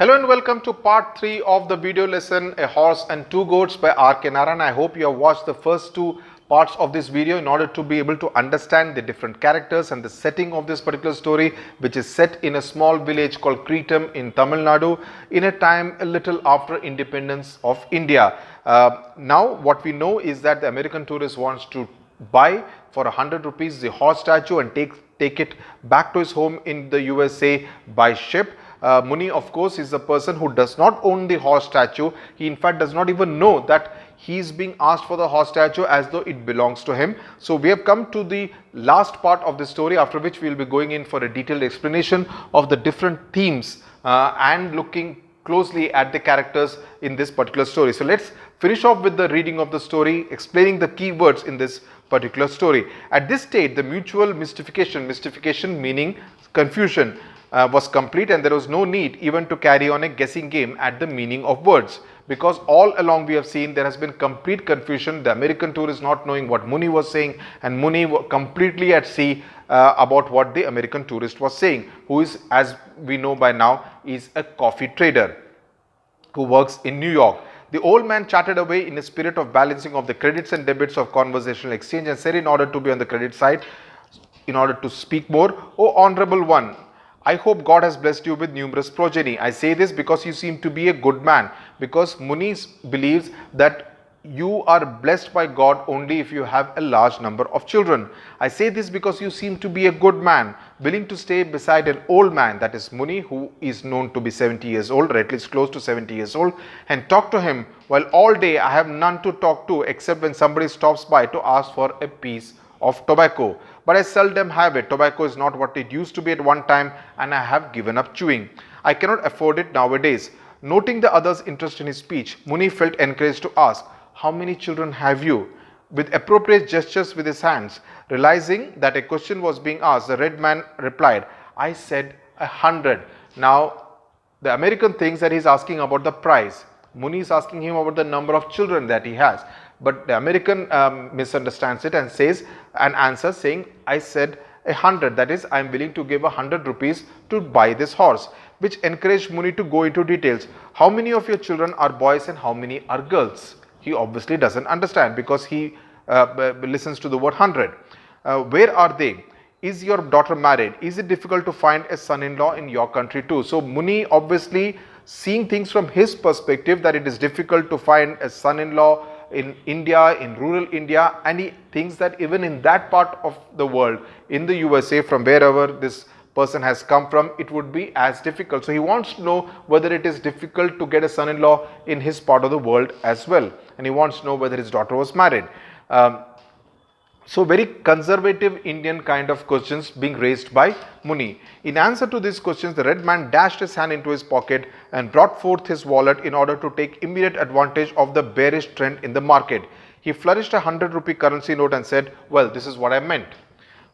Hello and welcome to part 3 of the video lesson A Horse and Two Goats by RK Narayan. I hope you have watched the first two parts of this video in order to be able to understand the different characters and the setting of this particular story, which is set in a small village called Kritam in Tamil Nadu in a time a little after independence of India. Now what we know is that the American tourist wants to buy for 100 rupees the horse statue and take it back to his home in the USA by ship. Muni, of course, is the person who does not own the horse statue. He in fact does not even know that he is being asked for the horse statue as though it belongs to him. So we have come to the last part of the story, after which we will be going in for a detailed explanation of the different themes and looking closely at the characters in this particular story. So let's finish off with the reading of the story, explaining the key words in this particular story. At this stage, the mutual mystification meaning confusion, was complete, and there was no need even to carry on a guessing game at the meaning of words, because all along we have seen there has been complete confusion. The American tourist not knowing what Muni was saying, and Muni completely at sea about what the American tourist was saying, who is, as we know by now, is a coffee trader who works in New York. The old man chatted away in a spirit of balancing of the credits and debits of conversational exchange, and said, in order to be on the credit side, in order to speak more, "Oh, honorable one, I hope God has blessed you with numerous progeny. I say this because you seem to be a good man," because Muni believes that you are blessed by God only if you have a large number of children. "I say this because you seem to be a good man, willing to stay beside an old man," that is Muni, who is known to be 70 years old, or at least close to 70 years old, "and talk to him, while all day I have none to talk to except when somebody stops by to ask for a piece of tobacco. But I seldom have it. Tobacco is not what it used to be at one time, and I have given up chewing. I cannot afford it nowadays." Noting the other's interest in his speech, Muni felt encouraged to ask, "How many children have you?" With appropriate gestures with his hands, realizing that a question was being asked, the red man replied, "I said 100. Now, the American thinks that he is asking about the price. Muni is asking him about the number of children that he has. But the American misunderstands it and says an answer saying, "I said 100, that is, I am willing to give 100 rupees to buy this horse," which encouraged Muni to go into details. "How many of your children are boys and how many are girls?" He obviously doesn't understand because he listens to the word 100. "Where are they? Is your daughter married? Is it difficult to find a son-in-law in your country too?" So Muni obviously seeing things from his perspective, that it is difficult to find a son-in-law in India, in rural India, and he thinks that even in that part of the world, in the USA, from wherever this person has come from, it would be as difficult. So he wants to know whether it is difficult to get a son-in-law in his part of the world as well, and he wants to know whether his daughter was married. So very conservative Indian kind of questions being raised by Muni. In answer to these questions, the red man dashed his hand into his pocket and brought forth his wallet in order to take immediate advantage of the bearish trend in the market. He flourished a 100 rupee currency note and said, "Well, this is what I meant."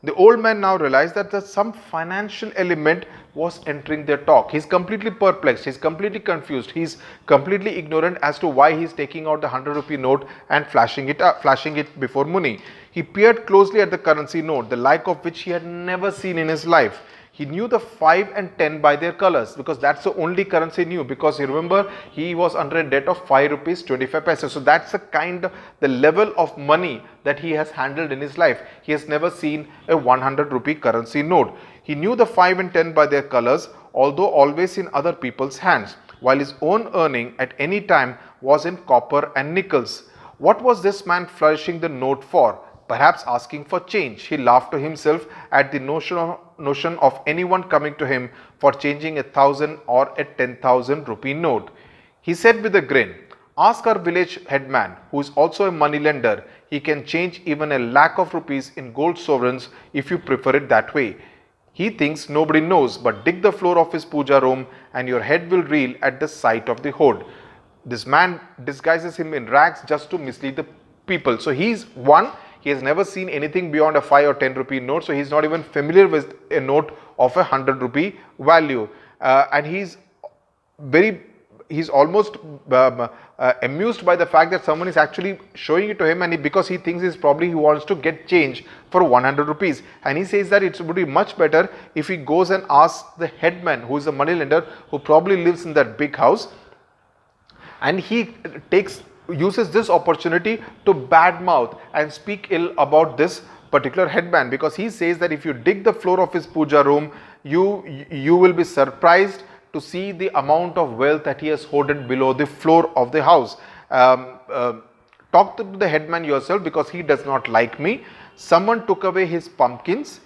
The old man now realized that some financial element was entering their talk. He's completely perplexed, he's completely confused, he's completely ignorant as to why he's taking out the 100 rupee note and flashing it before Muni. He peered closely at the currency note, the like of which he had never seen in his life. He knew the 5 and 10 by their colors, because that's the only currency he knew, because you remember he was under a debt of 5 rupees 25 paise. So that's the level of money that he has handled in his life. He has never seen a 100 rupee currency note. He knew the 5 and 10 by their colors, although always in other people's hands, while his own earning at any time was in copper and nickels. What was this man flourishing the note for? Perhaps asking for change. He laughed to himself at the notion of anyone coming to him for changing 1,000 or a 10,000 rupee note. He said with a grin, "Ask our village headman, who is also a money lender. He can change even 1,00,000 of rupees in gold sovereigns if you prefer it that way. He thinks nobody knows, but dig the floor of his puja room and your head will reel at the sight of the hood." This man disguises him in rags just to mislead the people. So he has never seen anything beyond a 5 or 10 rupee note, so he is not even familiar with a note of 100 rupee value, and he is very he's almost amused by the fact that someone is actually showing it to him, and because he thinks he wants to get change for 100 rupees, and he says that it would be much better if he goes and asks the headman, who is a moneylender who probably lives in that big house, and he uses this opportunity to badmouth and speak ill about this particular headman, because he says that if you dig the floor of his puja room, you will be surprised to see the amount of wealth that he has hoarded below the floor of the house. Talk to the headman yourself, because he does not like me. Someone took away his pumpkins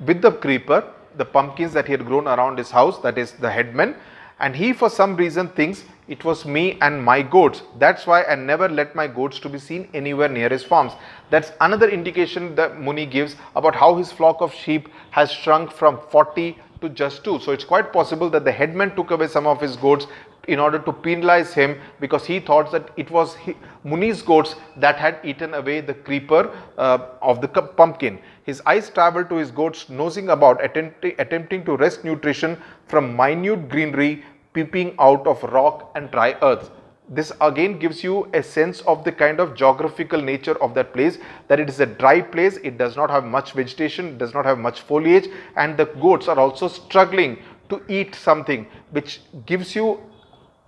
with the creeper, the pumpkins that he had grown around his house, that is the headman, and he for some reason thinks it was me and my goats. That's why I never let my goats to be seen anywhere near his farms. That's another indication that Muni gives about how his flock of sheep has shrunk from 40 to just 2. So it's quite possible that the headman took away some of his goats in order to penalize him, because he thought that it was Muni's goats that had eaten away the creeper of the pumpkin. His eyes traveled to his goats, nosing about, attempting to wrest nutrition from minute greenery peeping out of rock and dry earth. This again gives you a sense of the kind of geographical nature of that place, that it is a dry place, it does not have much vegetation, it does not have much foliage, and the goats are also struggling to eat something, which gives you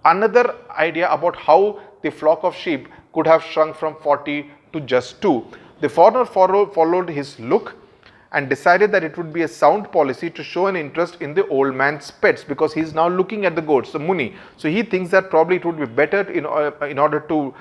another idea about how the flock of sheep could have shrunk from 40 to just 2. The foreigner followed his look and decided that it would be a sound policy to show an interest in the old man's pets, because he is now looking at the goats, the Muni. So he thinks that probably it would be better in order to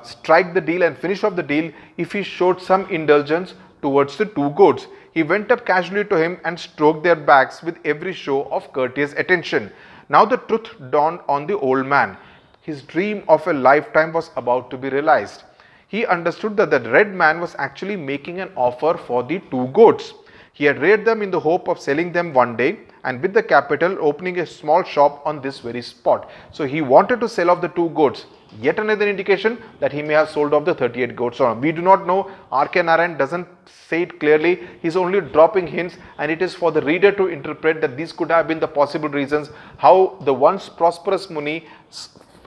strike the deal and finish off the deal if he showed some indulgence towards the 2 goats. He went up casually to him and stroked their backs with every show of courteous attention. Now the truth dawned on the old man. His dream of a lifetime was about to be realized. He understood that the red man was actually making an offer for the 2 goats. He had reared them in the hope of selling them one day, and with the capital opening a small shop on this very spot. So he wanted to sell off the 2 goats. Yet another indication that he may have sold off the 38 goats. We do not know. RK Narayan doesn't say it clearly. He's only dropping hints, and it is for the reader to interpret that these could have been the possible reasons how the once prosperous Muni,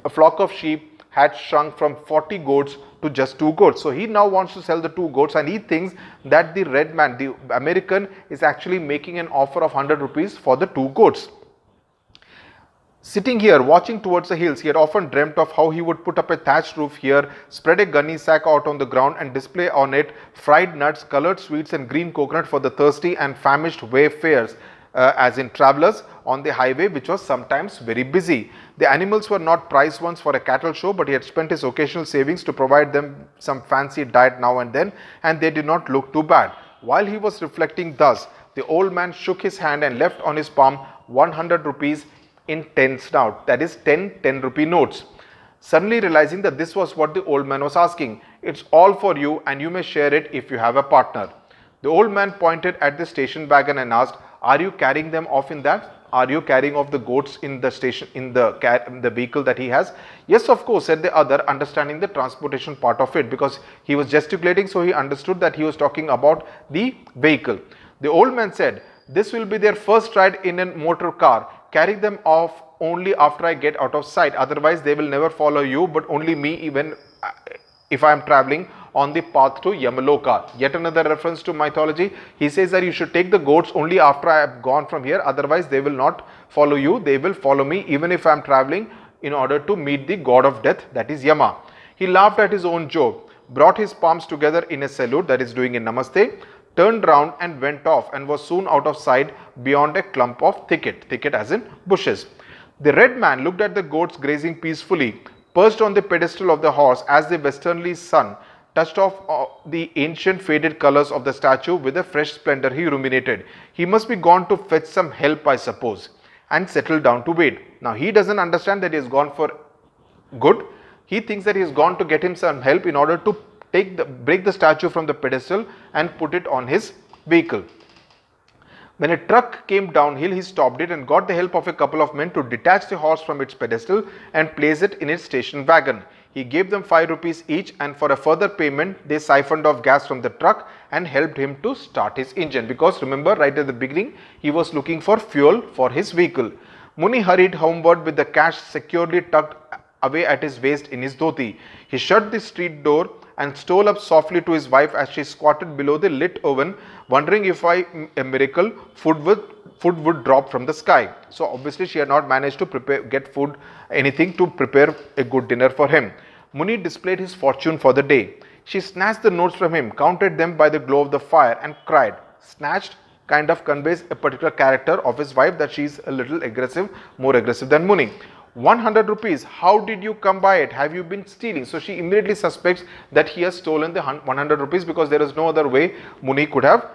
a flock of sheep, had shrunk from 40 goats to just 2 goats. So he now wants to sell the 2 goats, and he thinks that the red man, the American, is actually making an offer of 100 rupees for the 2 goats. Sitting here watching towards the hills, he had often dreamt of how he would put up a thatched roof here, spread a gunny sack out on the ground, and display on it fried nuts, colored sweets, and green coconut for the thirsty and famished wayfarers, as in travelers on the highway, which was sometimes very busy. The animals were not prize ones for a cattle show, but he had spent his occasional savings to provide them some fancy diet now and then, and they did not look too bad. While he was reflecting thus, the old man shook his hand and left on his palm 100 rupees in 10s now, that is 10 rupee notes. Suddenly realizing that this was what the old man was asking. It's all for you, and you may share it if you have a partner. The old man pointed at the station wagon and asked, "Are you carrying them off in that? Are you carrying off the goats in the station, in the vehicle that he has?" "Yes, of course," said the other, understanding the transportation part of it, because he was gesticulating, so he understood that he was talking about the vehicle. The old man said, "This will be their first ride in a motor car. Carry them off only after I get out of sight. Otherwise, they will never follow you, but only me, even if I am traveling on the path to Yamaloka." Yet another reference to mythology. He says that you should take the goats only after I have gone from here. Otherwise, they will not follow you. They will follow me even if I am traveling in order to meet the god of death, that is Yama. He laughed at his own joke, brought his palms together in a salute, that is doing a namaste, turned round and went off, and was soon out of sight beyond a clump of thicket as in bushes. The red man looked at the goats grazing peacefully, perched on the pedestal of the horse, as the westernly sun touched off the ancient faded colors of the statue with a fresh splendor. He ruminated. He must be gone to fetch some help, I suppose, and settled down to wait. Now he doesn't understand that he has gone for good. He thinks that he has gone to get him some help in order to break the statue from the pedestal and put it on his vehicle. When a truck came downhill, he stopped it and got the help of a couple of men to detach the horse from its pedestal and place it in its station wagon. He gave them 5 rupees each, and for a further payment, they siphoned off gas from the truck and helped him to start his engine. Because remember, right at the beginning, he was looking for fuel for his vehicle. Muni hurried homeward with the cash securely tucked away at his waist in his dhoti. He shut the street door and stole up softly to his wife as she squatted below the lit oven, wondering if by a miracle food would drop from the sky. So obviously she had not managed to get food, anything to prepare a good dinner for him. Muni displayed his fortune for the day. She snatched the notes from him, counted them by the glow of the fire, and cried. Snatched kind of conveys a particular character of his wife, that she is a little aggressive, more aggressive than Muni. 100 rupees, how did you come by it? Have you been stealing? So she immediately suspects that he has stolen the 100 rupees, because there is no other way Muni could have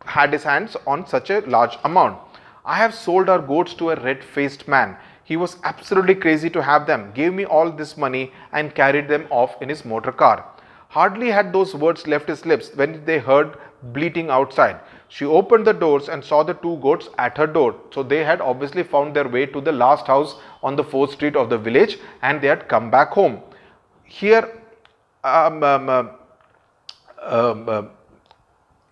had his hands on such a large amount. I have sold our goats to a red-faced man. He was absolutely crazy to have them, gave me all this money and carried them off in his motor car. Hardly had those words left his lips when they heard bleating outside. She opened the doors and saw the two goats at her door. So they had obviously found their way to the last house on the 4th street of the village, and they had come back home. Here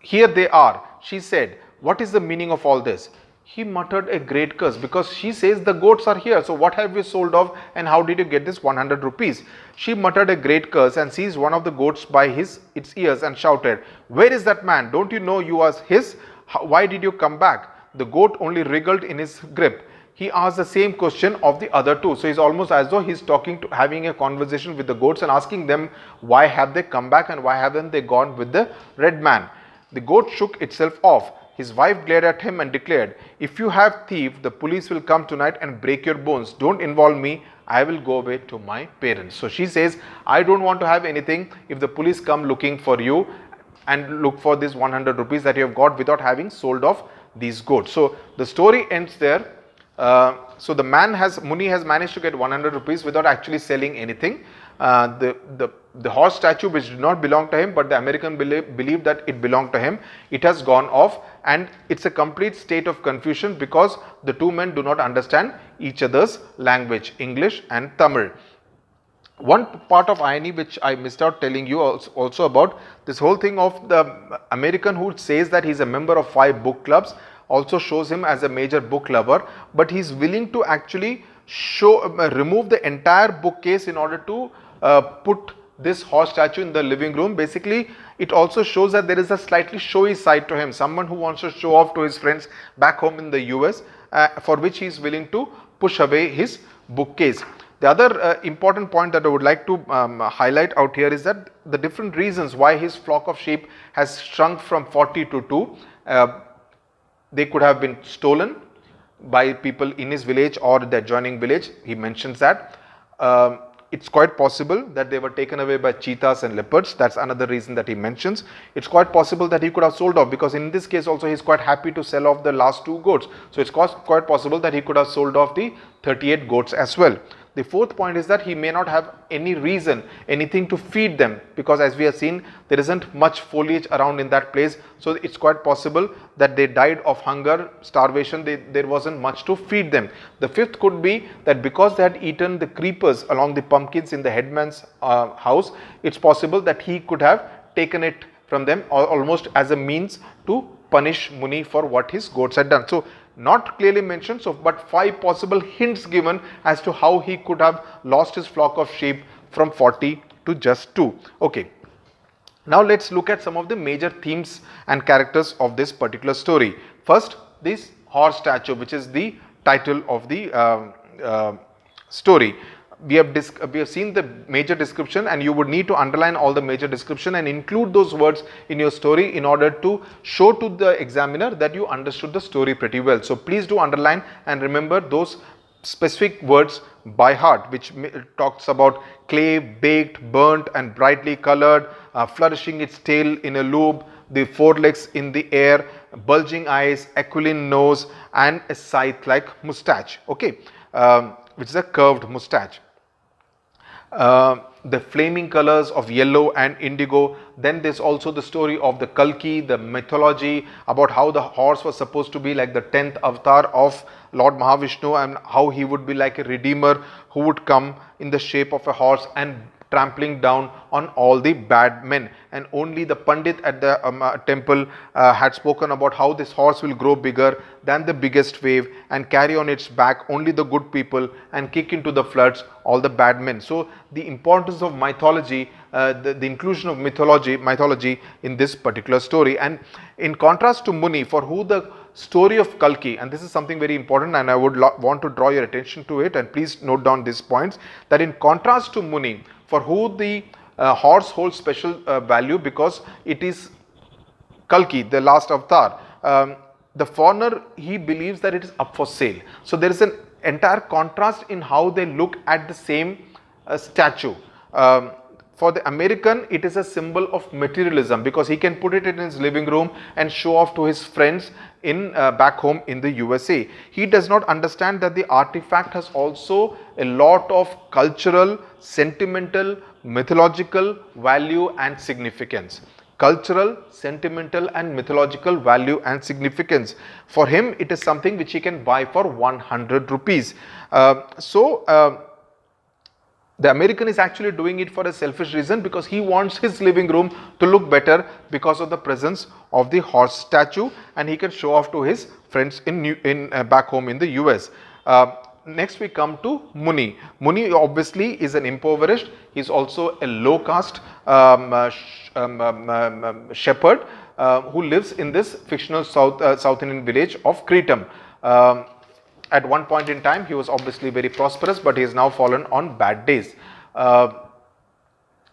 they are, she said. What is the meaning of all this? He muttered a great curse, because she says the goats are here. So what have you sold off, and how did you get this 100 rupees? She muttered a great curse and seized one of the goats by its ears and shouted, "Where is that man? Don't you know you are his? Why did you come back?" The goat only wriggled in his grip. He asked the same question of the other two. So it's almost as though he's having a conversation with the goats and asking them why have they come back and why haven't they gone with the red man. The goat shook itself off. His wife glared at him and declared, "If you have thief, the police will come tonight and break your bones. Don't involve me. I will go away to my parents." So she says, I don't want to have anything if the police come looking for you and look for this 100 rupees that you have got without having sold off these goats. So the story ends there. So the Muni has managed to get 100 rupees without actually selling anything. The horse statue, which did not belong to him, but the American believed that it belonged to him, it has gone off, and it's a complete state of confusion because the two men do not understand each other's language, English and Tamil. One part of irony which I missed out telling you also about this whole thing of the American who says that he's a member of 5 book clubs, also shows him as a major book lover, but he's willing to actually remove the entire bookcase in order to put this horse statue in the living room. Basically, it also shows that there is a slightly showy side to him, someone who wants to show off to his friends back home in the US, for which he is willing to push away his bookcase. The other important point that I would like to highlight out here is that the different reasons why his flock of sheep has shrunk from 40 to 2. They could have been stolen by people in his village or the adjoining village. He mentions that. It's quite possible that they were taken away by cheetahs and leopards. That's another reason that he mentions. It's quite possible that he could have sold off, because in this case also he's quite happy to sell off the last 2 goats. So it's quite possible that he could have sold off the 38 goats as well. The fourth point is that he may not have any reason, anything to feed them, because as we have seen, there isn't much foliage around in that place. So it's quite possible that they died of hunger, starvation, there wasn't much to feed them. The fifth could be that because they had eaten the creepers along the pumpkins in the headman's house, it's possible that he could have taken it from them almost as a means to punish Muni for what his goats had done. So not clearly mentioned, but 5 possible hints given as to how he could have lost his flock of sheep from 40 to just 2. Okay. Now let's look at some of the major themes and characters of this particular story. First, this horse statue, which is the title of the story. We have seen the major description, and you would need to underline all the major description and include those words in your story in order to show to the examiner that you understood the story pretty well. So please do underline and remember those specific words by heart, which talks about clay, baked, burnt and brightly colored, flourishing its tail in a loop, the forelegs in the air, bulging eyes, aquiline nose and a scythe-like moustache, okay, which is a curved moustache. The flaming colors of yellow and indigo. Then there's also the story of the Kalki, the mythology about how the horse was supposed to be like the 10th avatar of Lord Mahavishnu, and how he would be like a redeemer who would come in the shape of a horse and trampling down on all the bad men. And only the Pandit at the temple had spoken about how this horse will grow bigger than the biggest wave and carry on its back only the good people and kick into the floods all the bad men. So the importance of mythology, the inclusion of mythology in this particular story. And in contrast to Muni, for who the story of Kalki, and this is something very important and I would want to draw your attention to it, and please note down these points, that in contrast to Muni, for who the horse holds special value because it is Kalki, the last avatar. The foreigner, he believes that it is up for sale. So there is an entire contrast in how they look at the same statue. For the American, it is a symbol of materialism because he can put it in his living room and show off to his friends in back home in the USA. He does not understand that the artifact has also a lot of cultural, sentimental, mythological value and significance. Cultural, sentimental and mythological value and significance. For him, it is something which he can buy for 100 rupees. The American is actually doing it for a selfish reason because he wants his living room to look better because of the presence of the horse statue, and he can show off to his friends in back home in the US. Next we come to Muni. Muni obviously is an impoverished. He is also a low caste shepherd who lives in this fictional South Indian village of Kritam. At one point in time, he was obviously very prosperous, but he has now fallen on bad days.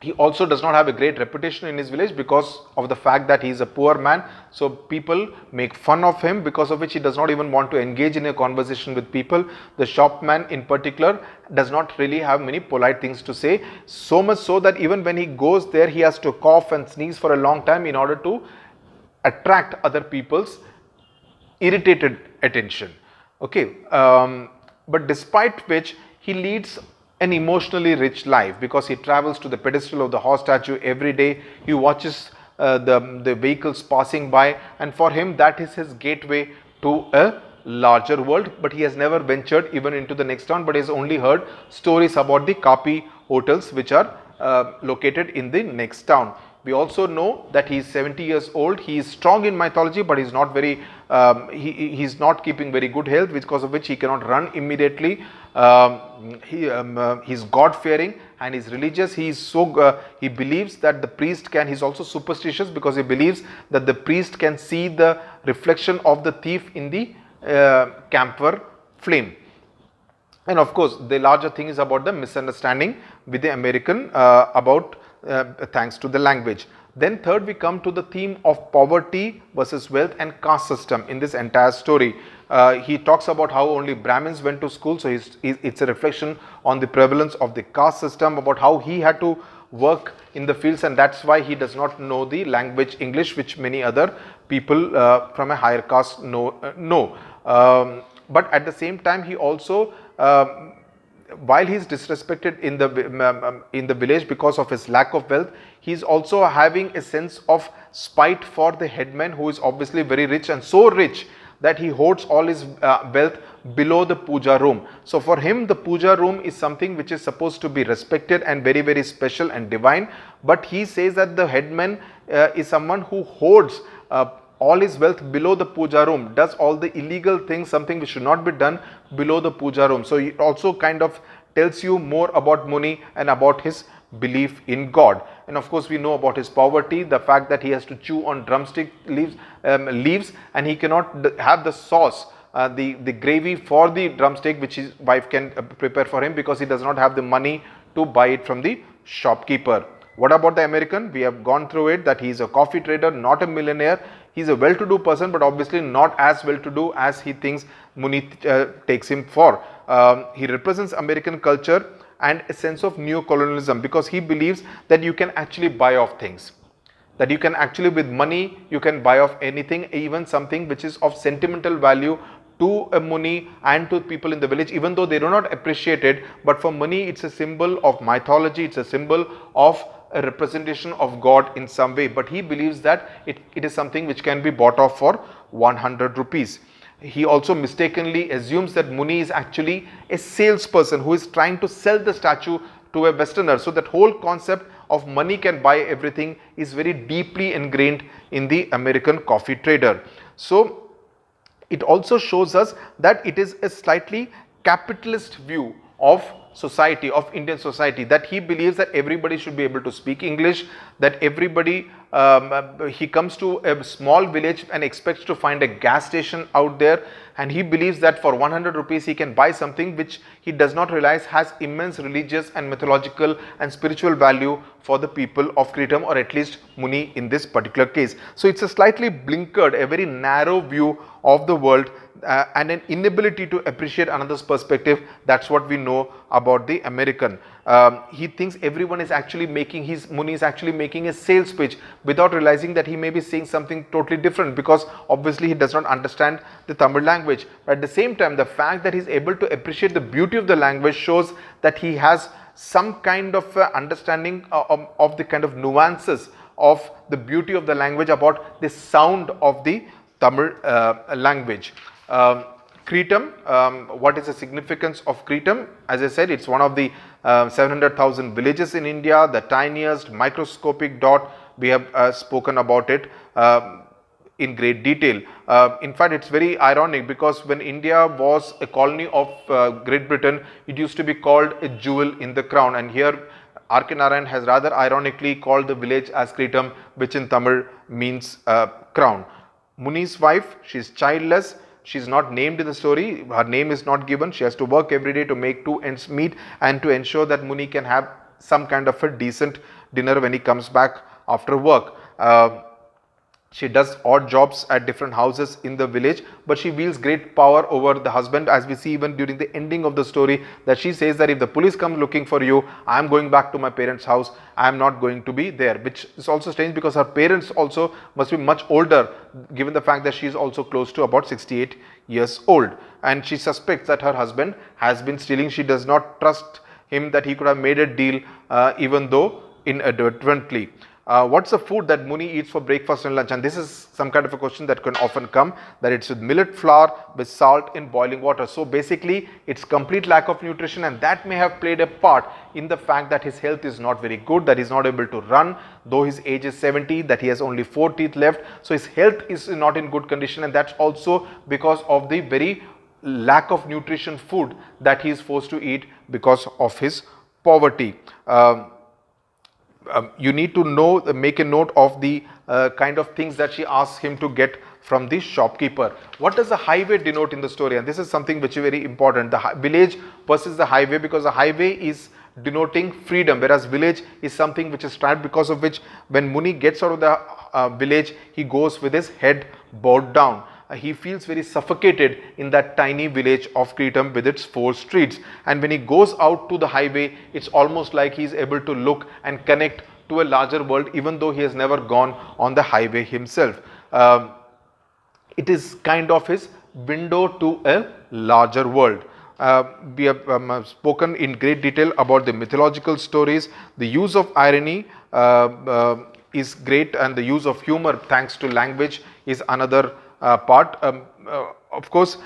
He also does not have a great reputation in his village because of the fact that he is a poor man. So people make fun of him, because of which he does not even want to engage in a conversation with people. The shopman in particular does not really have many polite things to say. So much so that even when he goes there, he has to cough and sneeze for a long time in order to attract other people's irritated attention. Okay, but despite which he leads an emotionally rich life because he travels to the pedestal of the horse statue every day. He watches the vehicles passing by, and for him that is his gateway to a larger world. But he has never ventured even into the next town, but he has only heard stories about the Kapi hotels which are located in the next town. We also know that he is 70 years old. He is strong in mythology, but he is not very, he is not keeping very good health, because of which he cannot run immediately. He is God-fearing and he is religious. He is he believes that the priest can, he is also superstitious because he believes that the priest can see the reflection of the thief in the camphor flame. And of course, the larger thing is about the misunderstanding with the American about thanks to the language. Then third, we come to the theme of poverty versus wealth and caste system in this entire story. He talks about how only Brahmins went to school, so it's a reflection on the prevalence of the caste system, about how he had to work in the fields, and that's why he does not know the language English, which many other people from a higher caste know. But at the same time, he also while he is disrespected in the village because of his lack of wealth, he is also having a sense of spite for the headman, who is obviously very rich, and so rich that he hoards all his wealth below the puja room. So for him, the puja room is something which is supposed to be respected and very, very special and divine. But he says that the headman is someone who hoards all his wealth below the puja room, does all the illegal things, something which should not be done below the puja room. So it also kind of tells you more about Muni and about his belief in God. And of course, we know about his poverty, the fact that he has to chew on drumstick leaves, and he cannot have the sauce, the gravy for the drumstick which his wife can prepare for him, because he does not have the money to buy it from the shopkeeper. What about the American? We have gone through it, that he is a coffee trader, not a millionaire. He is a well-to-do person, but obviously not as well-to-do as he thinks Muni takes him for. He represents American culture and a sense of neo-colonialism, because he believes that you can actually buy off things. That you can actually, with money, you can buy off anything, even something which is of sentimental value to a Muni and to people in the village, even though they do not appreciate it. But for Muni, it's a symbol of mythology, it's a symbol of a representation of God in some way. But he believes that it is something which can be bought off for 100 rupees. He also mistakenly assumes that Muni is actually a salesperson who is trying to sell the statue to a Westerner. So that whole concept of money can buy everything is very deeply ingrained in the American coffee trader. So it also shows us that it is a slightly capitalist view of society, of Indian society, that he believes that everybody should be able to speak English, that everybody, he comes to a small village and expects to find a gas station out there, and he believes that for 100 rupees he can buy something which he does not realize has immense religious and mythological and spiritual value for the people of Kritam, or at least Muni in this particular case. So it's a slightly blinkered, a very narrow view of the world, and an inability to appreciate another's perspective. That's what we know about the American. He thinks everyone is actually making, Muni is actually making a sales pitch without realizing that he may be saying something totally different, because obviously he does not understand the Tamil language. But at the same time, the fact that he is able to appreciate the beauty of the language shows that he has some kind of understanding of the kind of nuances of the beauty of the language, about the sound of the Tamil language. Kritam, what is the significance of Kritam? As I said, it's one of the 700,000 villages in India, the tiniest microscopic dot. We have spoken about it in great detail. In fact, it's very ironic, because when India was a colony of Great Britain, it used to be called a jewel in the crown, and here RK Narayan has rather ironically called the village as Kritam, which in Tamil means crown. Muni's wife, she is childless. She is not named in the story. Her name is not given. She has to work every day to make 2 ends meet, and to ensure that Muni can have some kind of a decent dinner when he comes back after work. She does odd jobs at different houses in the village, but she wields great power over the husband, as we see even during the ending of the story, that she says that if the police come looking for you, I am going back to my parents' house, I am not going to be there. Which is also strange, because her parents also must be much older, given the fact that she is also close to about 68 years old. And she suspects that her husband has been stealing. She does not trust him that he could have made a deal, even though inadvertently. What's the food that Muni eats for breakfast and lunch? And this is some kind of a question that can often come, that it's with millet flour with salt in boiling water. So basically it's complete lack of nutrition, and that may have played a part in the fact that his health is not very good, that he's not able to run, though his age is 70, that he has only 4 teeth left. So his health is not in good condition, and that's also because of the very lack of nutrition food that he is forced to eat because of his poverty. You need to know, make a note of the kind of things that she asks him to get from the shopkeeper. What does the highway denote in the story? And this is something which is very important, the village versus the highway, because the highway is denoting freedom, whereas village is something which is strived, because of which when Muni gets out of the village, he goes with his head bowed down. He feels very suffocated in that tiny village of Kritam with its 4 streets. And when he goes out to the highway, it's almost like he is able to look and connect to a larger world, even though he has never gone on the highway himself. It is kind of his window to a larger world. We have spoken in great detail about the mythological stories. The use of irony is great, and the use of humor thanks to language is another part. Of course,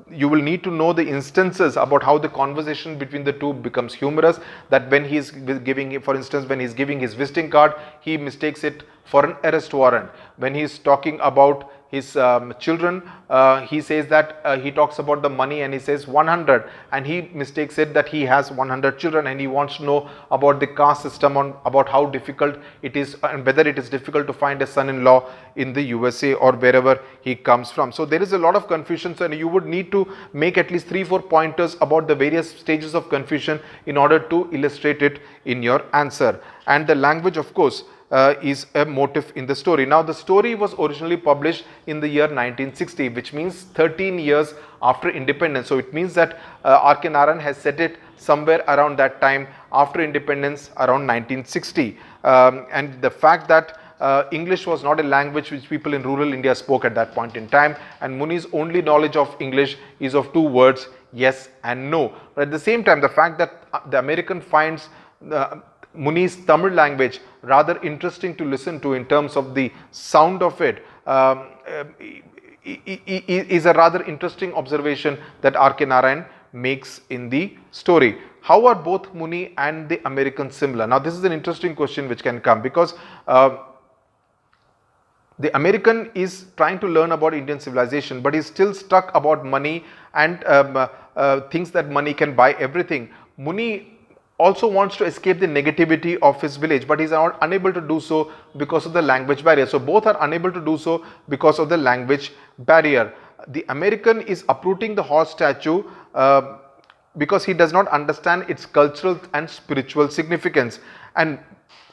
you will need to know the instances about how the conversation between the two becomes humorous, that when he is giving, for instance, when he is giving his visiting card, he mistakes it for an arrest warrant. When he is talking about his children, he says that he talks about the money and he says 100, and he mistakes it that he has 100 children, and he wants to know about the caste system, about how difficult it is, and whether it is difficult to find a son-in-law in the USA or wherever he comes from. So there is a lot of confusion, so you would need to make at least 3-4 pointers about the various stages of confusion in order to illustrate it in your answer. And the language, of course, is a motif in the story. Now, the story was originally published in the year 1960, which means 13 years after independence. So it means that RK Narayan has set it somewhere around that time after independence, around 1960. And the fact that English was not a language which people in rural India spoke at that point in time, and Muni's only knowledge of English is of 2 words, yes and no. But at the same time, the fact that the American finds Muni's Tamil language rather interesting to listen to in terms of the sound of it is a rather interesting observation that RK Narayan makes in the story. How are both Muni and the American similar? Now this is an interesting question which can come, because the American is trying to learn about Indian civilization, but he's still stuck about money and thinks that money can buy everything. Muni also wants to escape the negativity of his village, but he's unable to do so because of the language barrier. So both are unable to do so because of the language barrier. The American is uprooting the horse statue because he does not understand its cultural and spiritual significance. And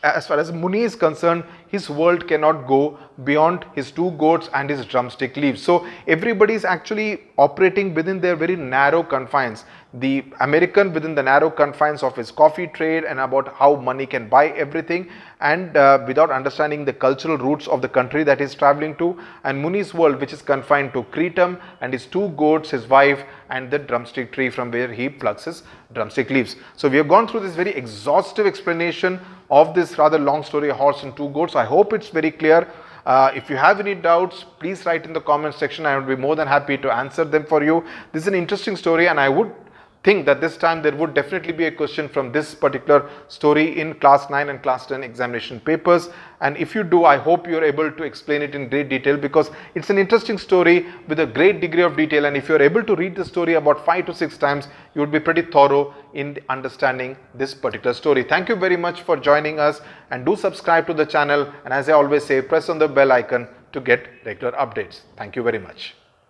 as far as Muni is concerned, his world cannot go beyond his 2 goats and his drumstick leaves. So everybody is actually operating within their very narrow confines. The American within the narrow confines of his coffee trade and about how money can buy everything, and without understanding the cultural roots of the country that he is traveling to. And Muni's world, which is confined to Kritam and his 2 goats, his wife, and the drumstick tree from where he plucks his drumstick leaves. So we have gone through this very exhaustive explanation of this rather long story, A Horse and 2 Goats. I hope it's very clear. If you have any doubts, please write in the comment section. I would be more than happy to answer them for you. This is an interesting story, and I would think that this time there would definitely be a question from this particular story in class 9 and class 10 examination papers. And if you do, I hope you are able to explain it in great detail, because it's an interesting story with a great degree of detail, and if you are able to read the story about 5 to 6 times, you would be pretty thorough in understanding this particular story. Thank you very much for joining us, and do subscribe to the channel, and as I always say, press on the bell icon to get regular updates. Thank you very much.